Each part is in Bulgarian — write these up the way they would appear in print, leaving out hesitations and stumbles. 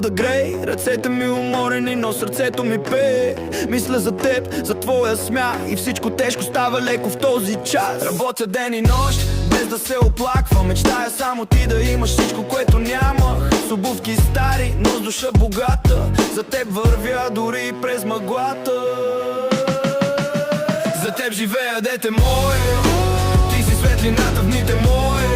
да грей. Ръцете ми уморени, но сърцето ми пее. Мисля за теб, за твоя смях, и всичко тежко става леко в този час. Работя ден и нощ, без да се оплаквам. Мечтая само ти да имаш всичко, което нямах. С обувки стари, но с душа богата. За теб вървя дори през мъглата. За теб живея, дете мое. Ти си светлината в дните мои.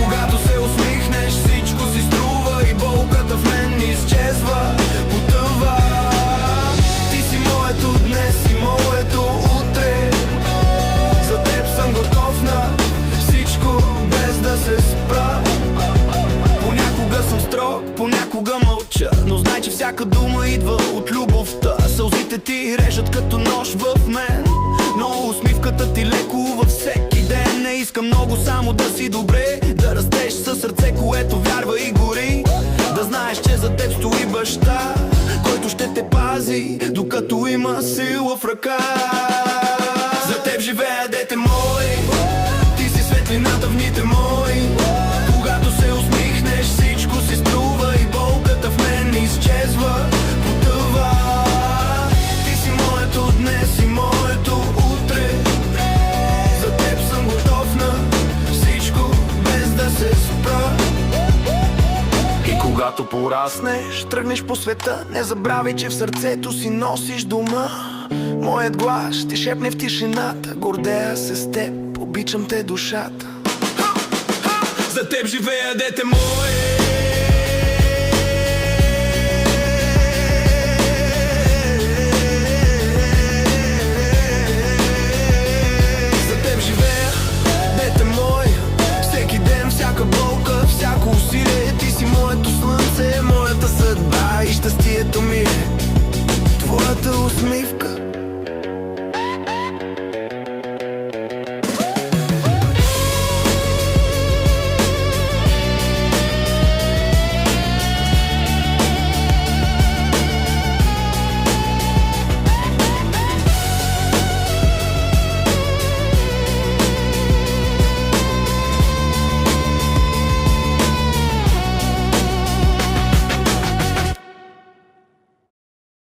Когато се усмихнеш, всичко си струва и болката в мен изчезва, потъва. Ти си моето днес и моето утре. За теб съм готов на всичко, без да се спра. Понякога съм строг, понякога мълча, но знай, че всяка дума идва от любовта. Сълзите ти режат като нож в мен, но усмивката ти лекува всеки ден. Не искам много, само да си добре, да растеш със сърце, което вярва и гори. Да знаеш, че за теб стои баща, който ще те пази, докато има сила в ръка. За теб живея, дете мой. Ти си светлината в дните мои. Когато се усмихнеш, всичко си струва и болката в мен изчезва, потъва. Ти си моето днес и моето утре. За теб съм готов на всичко, без да се спра. И когато пораснеш, тръгнеш по света, не забравяй, че в сърцето си носиш дома. Моят глас ще шепне в тишината: гордея се с теб, обичам те душата. За теб живея, дете мое.